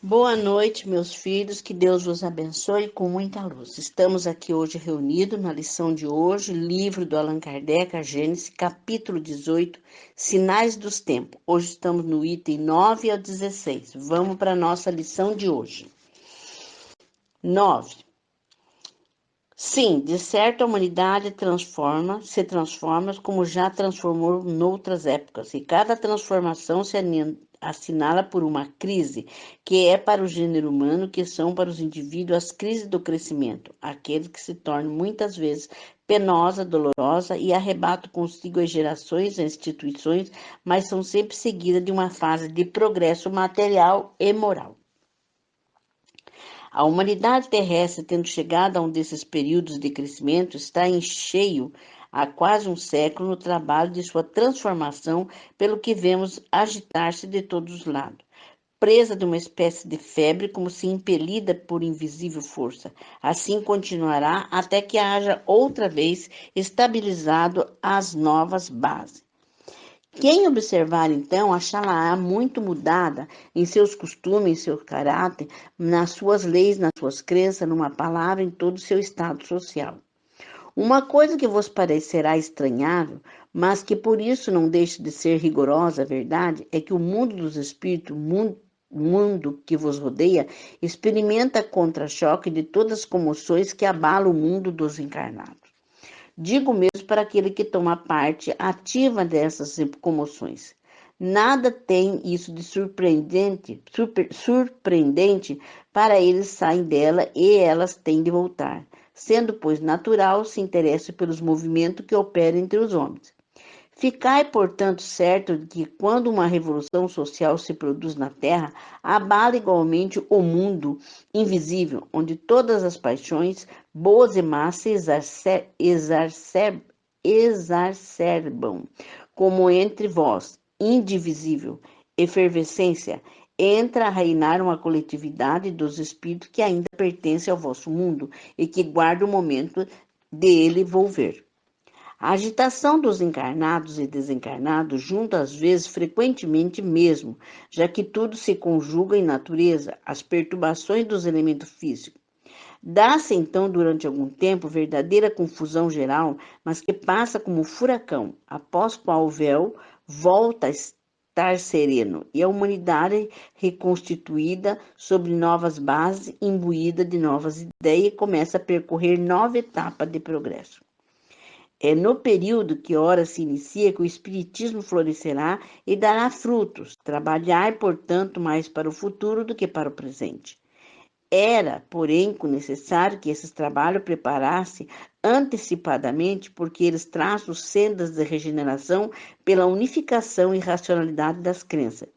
Boa noite, meus filhos, que Deus vos abençoe com muita luz. Estamos aqui hoje reunidos na lição de hoje, livro do Allan Kardec, a Gênesis, capítulo 18, Sinais dos Tempos. Hoje estamos no item 9 ao 16. Vamos para a nossa lição de hoje. 9. Sim, de certo a humanidade se transforma como já transformou noutras épocas, e cada transformação se assinala por uma crise, que é para o gênero humano, que são para os indivíduos as crises do crescimento, aqueles que se tornam muitas vezes penosa, dolorosa e arrebata consigo as gerações e instituições, mas são sempre seguidas de uma fase de progresso material e moral. A humanidade terrestre, tendo chegado a um desses períodos de crescimento, está em cheio há quase um século no trabalho de sua transformação, pelo que vemos agitar-se de todos os lados, presa de uma espécie de febre, como se impelida por invisível força. Assim continuará até que haja outra vez estabilizado as novas bases. Quem observar, então, achá-la muito mudada em seus costumes, em seu caráter, nas suas leis, nas suas crenças, numa palavra, em todo o seu estado social. Uma coisa que vos parecerá estranhável, mas que por isso não deixa de ser rigorosa a verdade, é que o mundo dos espíritos, mundo que vos rodeia, experimenta contra-choque de todas as comoções que abalam o mundo dos encarnados. Digo mesmo para aquele que toma parte ativa dessas comoções. Nada tem isso de surpreendente para eles saem dela e elas têm de voltar, sendo, pois, natural se interesse pelos movimentos que operam entre os homens. Ficai, portanto, certo de que quando uma revolução social se produz na Terra, abala igualmente o mundo invisível, onde todas as paixões, boas e más, se exacerbam, como entre vós, indivisível, efervescência, entra a reinar uma coletividade dos espíritos que ainda pertence ao vosso mundo e que guarda o momento dele volver. A agitação dos encarnados e desencarnados junta às vezes frequentemente mesmo, já que tudo se conjuga em natureza, as perturbações dos elementos físicos. Dá-se então durante algum tempo verdadeira confusão geral, mas que passa como um furacão, após qual o véu volta a estar sereno e a humanidade reconstituída sobre novas bases, imbuída de novas ideias, começa a percorrer nova etapa de progresso. É no período que ora se inicia que o Espiritismo florescerá e dará frutos. Trabalhar, portanto, mais para o futuro do que para o presente. Era, porém, necessário que esses trabalhos preparasse antecipadamente, porque eles traçam sendas de regeneração pela unificação e racionalidade das crenças.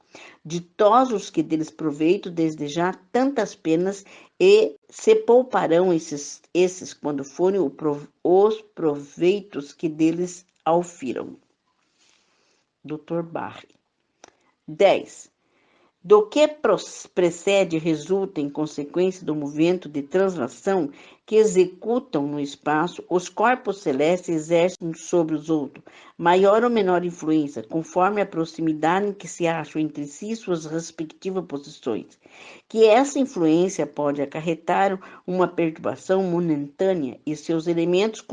Ditosos que deles proveito desde já tantas penas e se pouparão esses quando forem os proveitos que deles aufiram. Dr. Barre. 10. Do que precede resulta, em consequência do movimento de translação que executam no espaço, os corpos celestes exercem sobre os outros maior ou menor influência, conforme a proximidade em que se acham entre si suas respectivas posições, que essa influência pode acarretar uma perturbação momentânea e seus elementos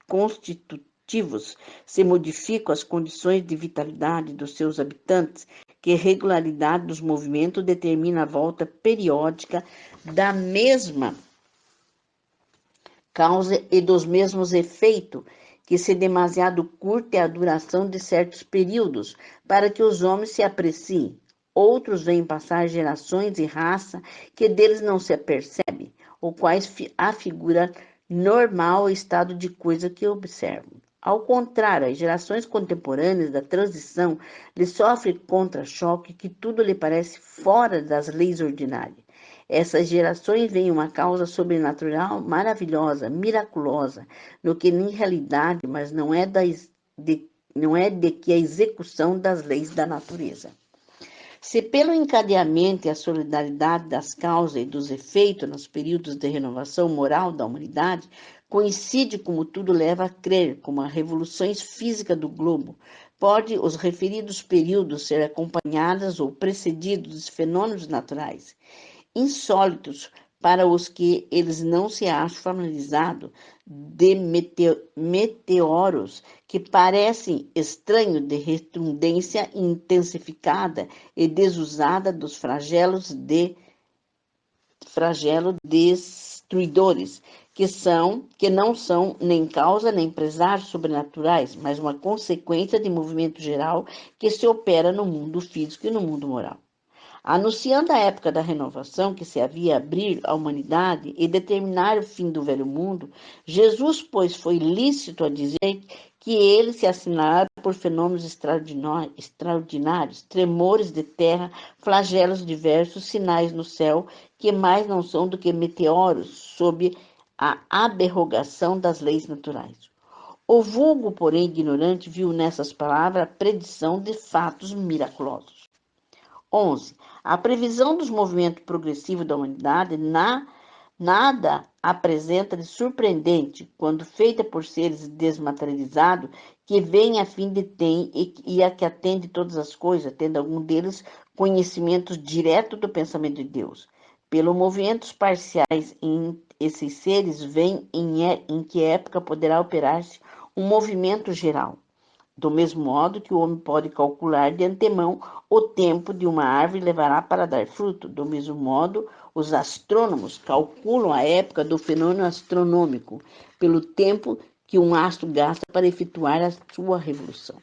constitutivos se modificam as condições de vitalidade dos seus habitantes, que a regularidade dos movimentos determina a volta periódica da mesma causa e dos mesmos efeitos, que se demasiado curta é a duração de certos períodos, para que os homens se apreciem. Outros veem passar gerações e raça que deles não se apercebe, ou quais afigura normal o estado de coisa que observam. Ao contrário, as gerações contemporâneas da transição lhe sofrem contra-choque que tudo lhe parece fora das leis ordinárias. Essas gerações veem uma causa sobrenatural, maravilhosa, miraculosa, no que em realidade, mas não é de que a execução das leis da natureza. Se pelo encadeamento e a solidariedade das causas e dos efeitos nos períodos de renovação moral da humanidade, coincide como tudo leva a crer, como as revoluções físicas do globo, Pode os referidos períodos ser acompanhados ou precedidos de fenômenos naturais insólitos para os que eles não se acham familiarizados, de meteoros que parecem estranhos de retundência intensificada e desusada dos flagelos destruidores, que não são nem causa nem presságio sobrenaturais, mas uma consequência de movimento geral que se opera no mundo físico e no mundo moral. Anunciando a época da renovação que se havia abrir à humanidade e determinar o fim do velho mundo, Jesus, pois, foi lícito a dizer que ele se assinalara por fenômenos extraordinários, tremores de terra, flagelos diversos, sinais no céu, que mais não são do que meteoros sob a aberrogação das leis naturais. O vulgo, porém, ignorante, viu nessas palavras a predição de fatos miraculosos. 11. A previsão dos movimentos progressivos da humanidade nada apresenta de surpreendente quando feita por seres desmaterializados que vêm a fim de ter e a que atende todas as coisas, tendo algum deles conhecimento direto do pensamento de Deus. Pelos movimentos parciais em esses seres vem em que época poderá operar-se um movimento geral. Do mesmo modo que o homem pode calcular de antemão o tempo de uma árvore levará para dar fruto, do mesmo modo os astrônomos calculam a época do fenômeno astronômico pelo tempo que um astro gasta para efetuar a sua revolução.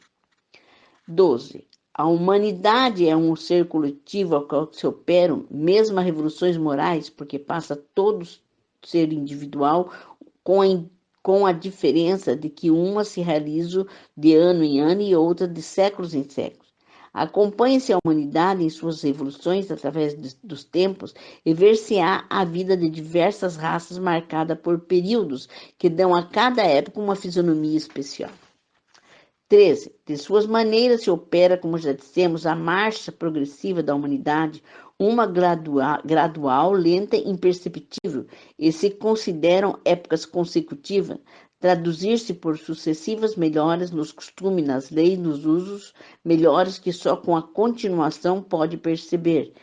12. A humanidade é um ser coletivo ao qual se operam mesmo as revoluções morais, porque passa todo ser individual com a diferença de que uma se realiza de ano em ano e outra de séculos em séculos. Acompanhe-se a humanidade em suas evoluções através dos tempos e ver-se-á a vida de diversas raças marcada por períodos que dão a cada época uma fisionomia especial. 13. De suas maneiras se opera, como já dissemos, a marcha progressiva da humanidade, uma gradual, lenta e imperceptível, e se consideram épocas consecutivas, traduzir-se por sucessivas melhoras nos costumes, nas leis, nos usos, melhores que só com a continuação pode perceber,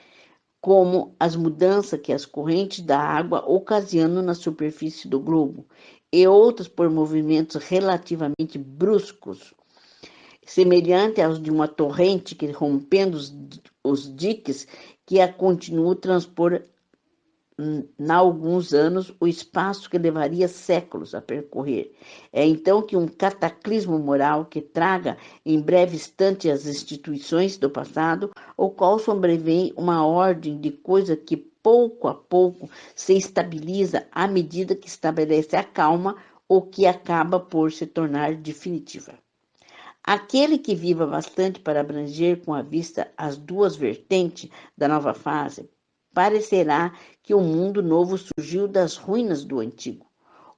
como as mudanças que as correntes da água ocasionam na superfície do globo, e outras por movimentos relativamente bruscos, semelhante aos de uma torrente que, rompendo os diques, que a continua a transpor há alguns anos o espaço que levaria séculos a percorrer. É então que um cataclismo moral que traga em breve instante as instituições do passado, o qual sobrevém uma ordem de coisa que pouco a pouco se estabiliza à medida que estabelece a calma ou que acaba por se tornar definitiva. Aquele que viva bastante para abranger com a vista as duas vertentes da nova fase, parecerá que o mundo novo surgiu das ruínas do antigo.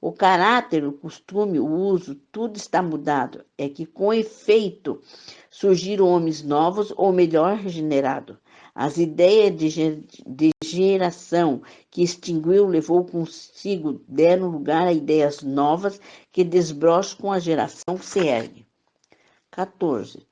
O caráter, o costume, o uso, tudo está mudado. É que, com efeito, surgiram homens novos, ou melhor, regenerados. As ideias de geração que extinguiu levou consigo, deram lugar a ideias novas que desbrocham com a geração que se ergue. 14.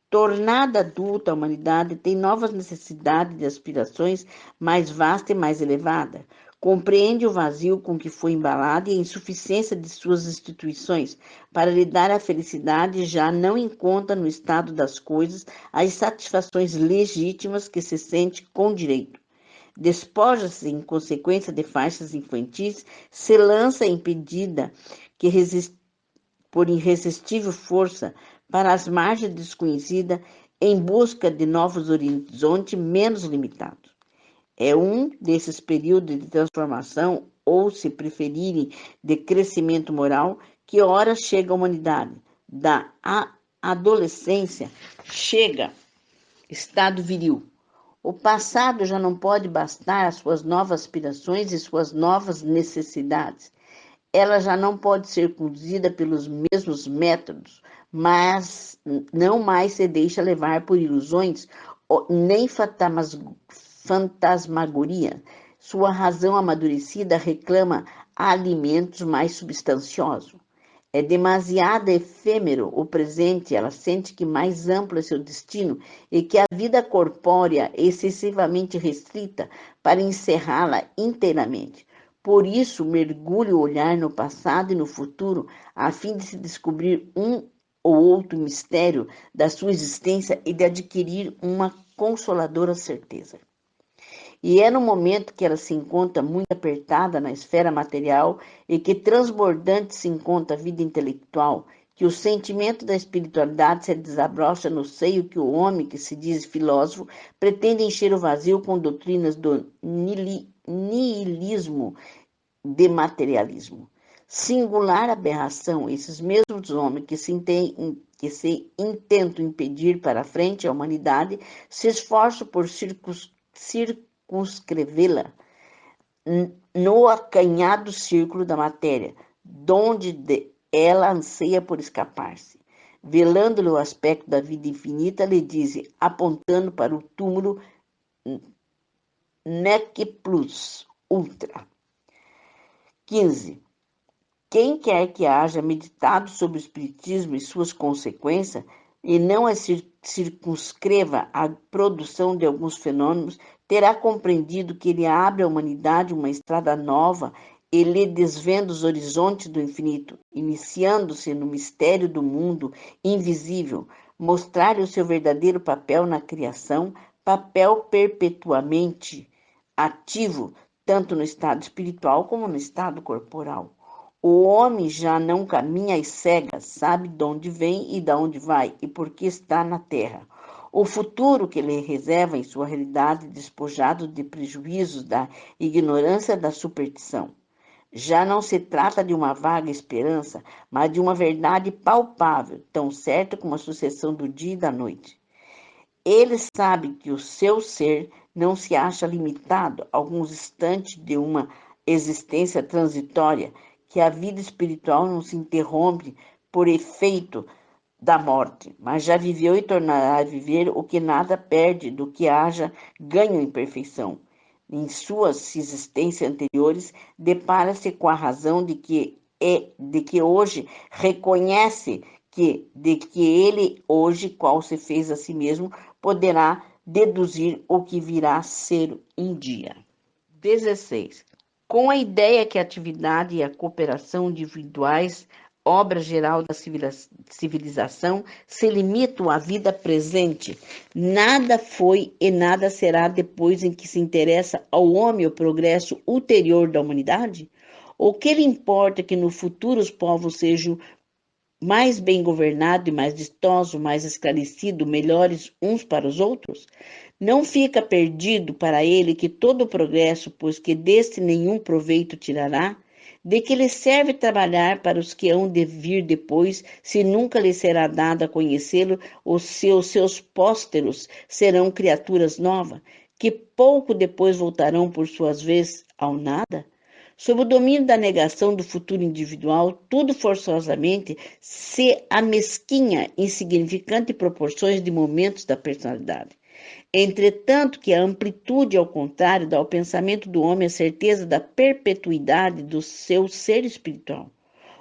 Tornada adulta, a humanidade tem novas necessidades de aspirações mais vasta e mais elevada. Compreende o vazio com que foi embalada e a insuficiência de suas instituições para lhe dar a felicidade, já não encontra no estado das coisas as satisfações legítimas que se sente com direito. Despoja-se em consequência de faixas infantis, se lança impedida que por irresistível força para as margens desconhecidas em busca de novos horizontes menos limitados. É um desses períodos de transformação, ou, se preferirem, de crescimento moral, que ora chega a humanidade. Da adolescência chega estado viril. O passado já não pode bastar às suas novas aspirações e suas novas necessidades. Ela já não pode ser conduzida pelos mesmos métodos, mas não mais se deixa levar por ilusões nem fantasmagoria. Sua razão amadurecida reclama alimentos mais substanciosos. É demasiado efêmero o presente, ela sente que mais amplo é seu destino e que a vida corpórea é excessivamente restrita para encerrá-la inteiramente. Por isso, mergulha o olhar no passado e no futuro, a fim de se descobrir um ou outro mistério da sua existência e de adquirir uma consoladora certeza. E é no momento que ela se encontra muito apertada na esfera material e que transbordante se encontra a vida intelectual, que o sentimento da espiritualidade se desabrocha no seio que o homem, que se diz filósofo, pretende encher o vazio com doutrinas do niilismo de materialismo. Singular aberração, esses mesmos homens que se intentam impedir para a frente a humanidade se esforçam por circunscrevê-la no acanhado círculo da matéria, donde ela anseia por escapar-se. Velando-lhe o aspecto da vida infinita, lhe dizem, apontando para o túmulo nec plus ultra. 15. Quem quer que haja meditado sobre o Espiritismo e suas consequências, e não a circunscreva à produção de alguns fenômenos, terá compreendido que ele abre à humanidade uma estrada nova e lhe desvenda os horizontes do infinito, iniciando-se no mistério do mundo invisível, mostrar-lhe o seu verdadeiro papel na criação, papel perpetuamente ativo, tanto no estado espiritual como no estado corporal. O homem já não caminha às cegas, sabe de onde vem e de onde vai, e por que está na terra. O futuro que lhe reserva em sua realidade, despojado de prejuízos da ignorância da superstição. Já não se trata de uma vaga esperança, mas de uma verdade palpável, tão certa como a sucessão do dia e da noite. Ele sabe que o seu ser não se acha limitado a alguns instantes de uma existência transitória, que a vida espiritual não se interrompe por efeito da morte, mas já viveu e tornará a viver o que nada perde do que haja ganho em perfeição. Em suas existências anteriores, depara-se com a razão de que hoje reconhece de que ele hoje, qual se fez a si mesmo, poderá deduzir o que virá a ser um dia. 16. Com a ideia que a atividade e a cooperação individuais, obra geral da civilização, se limitam à vida presente, nada foi e nada será depois em que se interessa ao homem o progresso ulterior da humanidade? O que lhe importa que no futuro os povos sejam mais bem governados e mais vistosos, mais esclarecidos, melhores uns para os outros? Não fica perdido para ele que todo o progresso, pois que deste nenhum proveito tirará? De que lhe serve trabalhar para os que hão de vir depois, se nunca lhe será dado a conhecê-lo, os seus pósteros serão criaturas novas, que pouco depois voltarão por suas vezes ao nada? Sob o domínio da negação do futuro individual, tudo forçosamente se amesquinha em insignificantes proporções de momentos da personalidade. Entretanto, que a amplitude, ao contrário, dá ao pensamento do homem a certeza da perpetuidade do seu ser espiritual.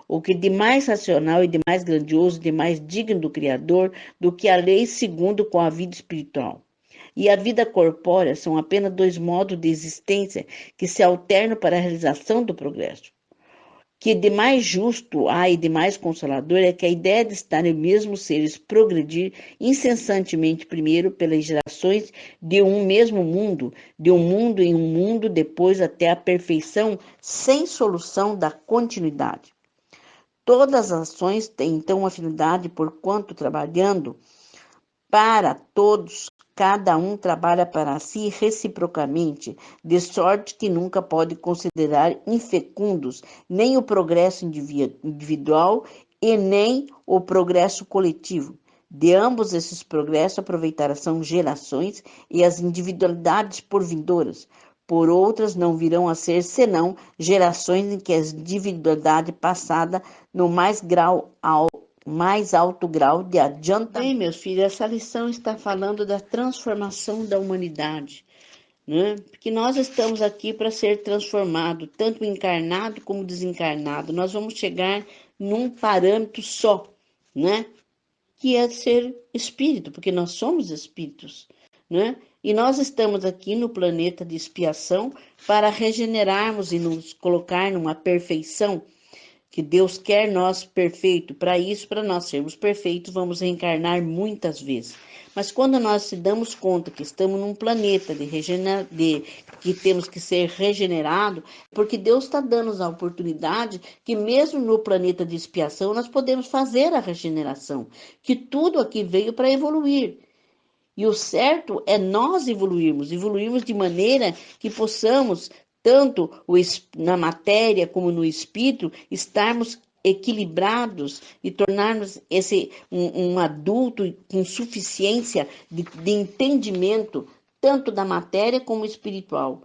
O que de mais racional e de mais grandioso, de mais digno do Criador, do que a lei segundo com a vida espiritual. E a vida corpórea são apenas dois modos de existência que se alternam para a realização do progresso. Que de mais justo há e de mais consolador é que a ideia de estarem mesmos seres progredir incessantemente primeiro pelas gerações de um mesmo mundo, de um mundo em um mundo, depois até a perfeição sem solução da continuidade. Todas as ações têm então afinidade, porquanto trabalhando para todos, cada um trabalha para si reciprocamente, de sorte que nunca pode considerar infecundos nem o progresso individual e nem o progresso coletivo. De ambos esses progressos aproveitarão gerações e as individualidades por vindouras. Por outras não virão a ser senão gerações em que a individualidade passada no mais alto grau de adiantamento. Bem, meus filhos, essa lição está falando da transformação da humanidade, né? Porque nós estamos aqui para ser transformado, tanto encarnado como desencarnado. Nós vamos chegar num parâmetro só, né? Que é ser espírito, porque nós somos espíritos, né? E nós estamos aqui no planeta de expiação para regenerarmos e nos colocar numa perfeição que Deus quer nós perfeito. Para isso, para nós sermos perfeitos, vamos reencarnar muitas vezes. Mas quando nós se damos conta que estamos num planeta que temos que ser regenerado, porque Deus está dando a oportunidade que mesmo no planeta de expiação nós podemos fazer a regeneração, que tudo aqui veio para evoluir. E o certo é nós evoluirmos de maneira que possamos, tanto na matéria como no espírito, estarmos equilibrados e tornarmos um adulto com suficiência de entendimento, tanto da matéria como espiritual.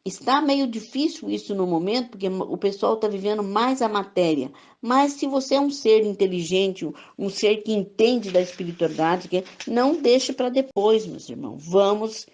Está meio difícil isso no momento, porque o pessoal está vivendo mais a matéria. Mas se você é um ser inteligente, um ser que entende da espiritualidade, não deixe para depois, meus irmãos. Vamos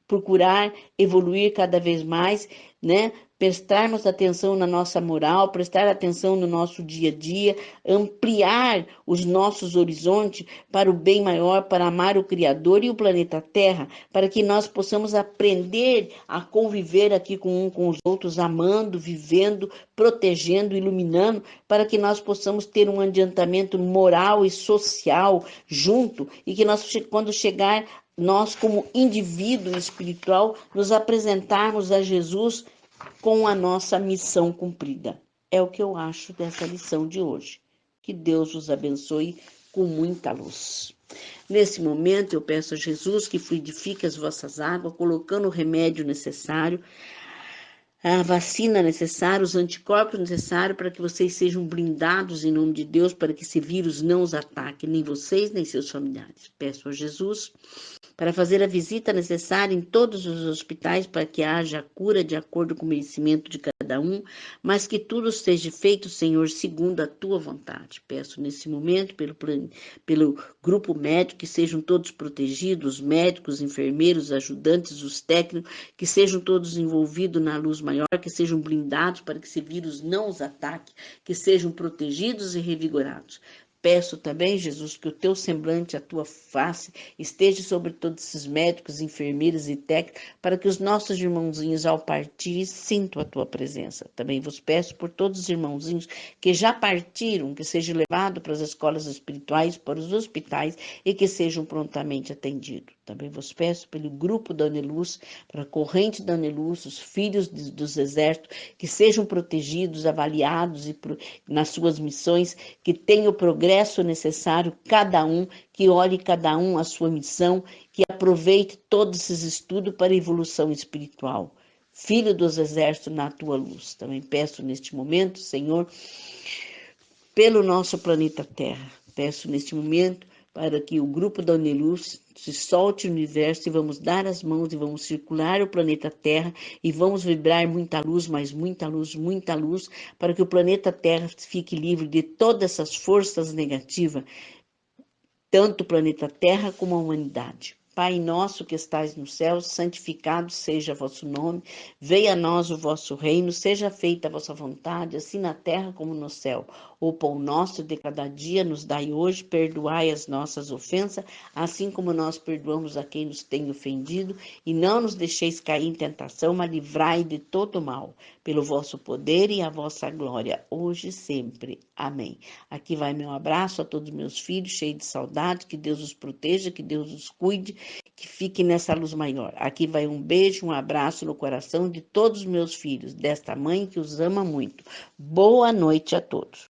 procurar evoluir cada vez mais, né? Prestarmos atenção na nossa moral, prestar atenção no nosso dia a dia, ampliar os nossos horizontes para o bem maior, para amar o Criador e o planeta Terra, para que nós possamos aprender a conviver aqui com os outros, amando, vivendo, protegendo, iluminando, para que nós possamos ter um adiantamento moral e social junto e que nós, quando chegar nós, como indivíduo espiritual, nos apresentarmos a Jesus com a nossa missão cumprida. É o que eu acho dessa lição de hoje. Que Deus os abençoe com muita luz. Nesse momento, eu peço a Jesus que fluidifique as vossas águas, colocando o remédio necessário, a vacina necessária, os anticorpos necessários para que vocês sejam blindados em nome de Deus, para que esse vírus não os ataque, nem vocês, nem seus familiares. Peço a Jesus para fazer a visita necessária em todos os hospitais para que haja a cura de acordo com o merecimento de cada um, mas que tudo seja feito, Senhor, segundo a tua vontade. Peço nesse momento pelo grupo médico que sejam todos protegidos, os médicos, enfermeiros, ajudantes, os técnicos, que sejam todos envolvidos na luz maior, que sejam blindados para que esse vírus não os ataque, que sejam protegidos e revigorados. Peço também, Jesus, que o teu semblante, a tua face, esteja sobre todos esses médicos, enfermeiros e técnicos, para que os nossos irmãozinhos, ao partir, sintam a tua presença. Também vos peço por todos os irmãozinhos que já partiram, que sejam levados para as escolas espirituais, para os hospitais e que sejam prontamente atendidos. Também vos peço pelo grupo da Aneluz, para a corrente da Aneluz, os filhos dos exércitos, que sejam protegidos, avaliados nas suas missões, que tenham o progresso necessário, cada um, que olhe cada um a sua missão, que aproveite todos esses estudos para a evolução espiritual. Filho dos exércitos na tua luz. Também peço neste momento, Senhor, pelo nosso planeta Terra. Peço neste momento para que o grupo da Uniluz se solte no universo e vamos dar as mãos e vamos circular o planeta Terra e vamos vibrar muita luz, mas muita luz, para que o planeta Terra fique livre de todas essas forças negativas, tanto o planeta Terra como a humanidade. Pai nosso que estais no céu, santificado seja vosso nome, venha a nós o vosso reino, seja feita a vossa vontade, assim na terra como no céu. O pão nosso de cada dia nos dai hoje, perdoai as nossas ofensas, assim como nós perdoamos a quem nos tem ofendido, e não nos deixeis cair em tentação, mas livrai de todo mal, pelo vosso poder e a vossa glória, hoje e sempre. Amém. Aqui vai meu abraço a todos meus filhos, cheios de saudade, que Deus os proteja, que Deus os cuide, que fique nessa luz maior. Aqui vai um beijo, um abraço no coração de todos os meus filhos, desta mãe que os ama muito. Boa noite a todos.